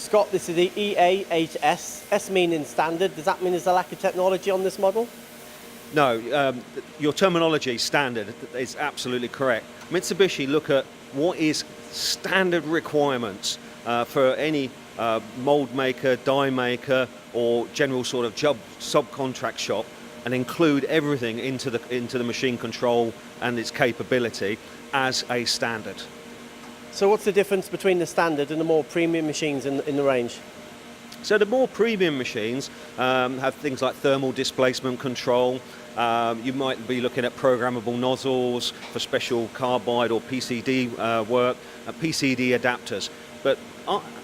Scott, this is the EA8S, S meaning standard. Does that mean there's a lack of technology on this model? No, your terminology, standard, is absolutely correct. Mitsubishi look at what is standard requirements for any mold maker, die maker, or general sort of subcontract shop, and include everything into the machine control and its capability as a standard. So what's the difference between the standard and the more premium machines in the range? So the more premium machines have things like thermal displacement control. You might be looking at programmable nozzles for special carbide or PCD work, PCD adapters. But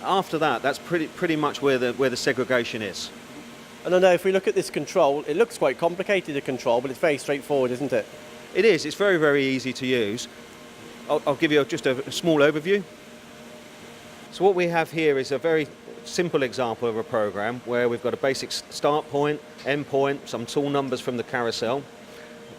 after that, that's pretty much where the segregation is. And I know if we look at this control, it looks quite complicated to control, but it's very straightforward, isn't it? It is. It's very, very easy to use. I'll give you just a small overview. So what we have here is a very simple example of a program where we've got a basic start point, end point, some tool numbers from the carousel.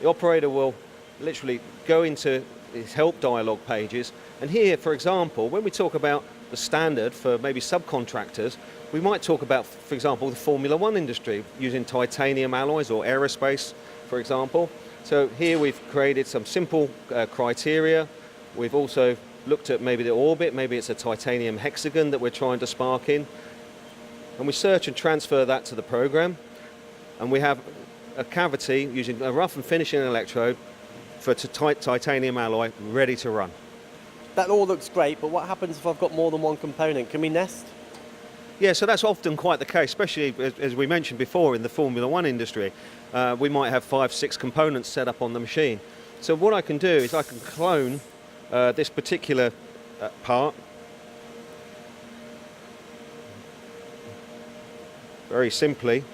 The operator will literally go into his help dialog pages, and here, for example, when we talk about the standard for maybe subcontractors, we might talk about, for example, the Formula One industry using titanium alloys, or aerospace, for example. So here we've created some simple criteria. We've also looked at maybe the orbit, maybe it's a titanium hexagon that we're trying to spark in. And we search and transfer that to the program. And we have a cavity using a rough and finishing electrode for titanium alloy ready to run. That all looks great, but what happens if I've got more than one component? Can we nest? Yeah, so that's often quite the case, especially as we mentioned before in the Formula One industry. We might have 5, 6 components set up on the machine. So what I can do is I can clone this particular part very simply.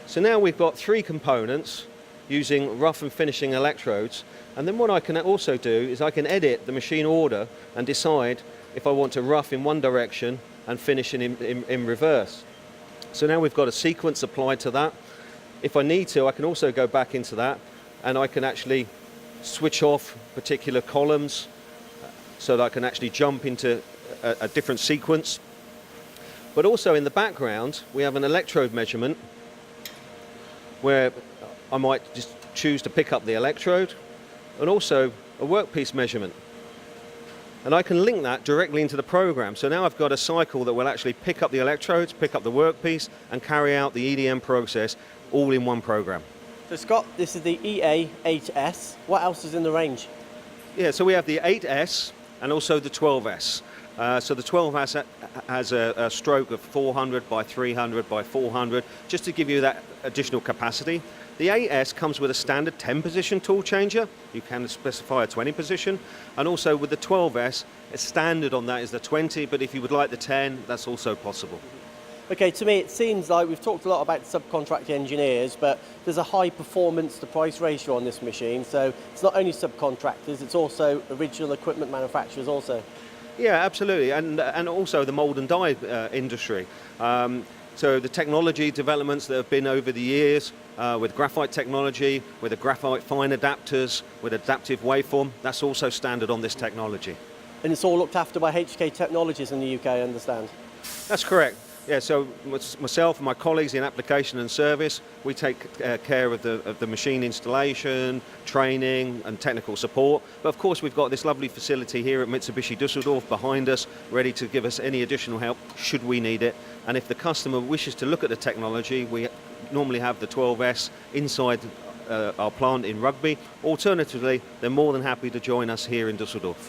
So now we've got 3 components using rough and finishing electrodes, and then what I can also do is I can edit the machine order and decide if I want to rough in one direction and finish in reverse. So now we've got a sequence applied to that. If I need to, I can also go back into that and I can actually switch off particular columns so that I can actually jump into a different sequence. But also in the background, we have an electrode measurement where I might just choose to pick up the electrode, and also a workpiece measurement. And I can link that directly into the program. So now I've got a cycle that will actually pick up the electrodes, pick up the workpiece, and carry out the EDM process all in one program. So Scott, this is the EA8S. What else is in the range? Yeah, so we have the 8S and also the 12S. So the 12S has a stroke of 400 by 300 by 400, just to give you that additional capacity. The 8S comes with a standard 10-position tool changer. You can specify a 20-position. And also with the 12S, a standard on that is the 20, but if you would like the 10, that's also possible. Okay, to me it seems like we've talked a lot about subcontract engineers, but there's a high performance to price ratio on this machine, so it's not only subcontractors, it's also original equipment manufacturers also. Yeah, absolutely, and also the mold and die industry. So the technology developments that have been over the years with graphite technology, with the graphite fine adapters, with adaptive waveform, that's also standard on this technology. And it's all looked after by HK Technologies in the UK, I understand? That's correct. Yeah, so myself and my colleagues in application and service, we take care of the machine installation, training and technical support. But of course we've got this lovely facility here at Mitsubishi Düsseldorf behind us, ready to give us any additional help should we need it. And if the customer wishes to look at the technology, we normally have the 12S inside our plant in Rugby. Alternatively, they're more than happy to join us here in Düsseldorf.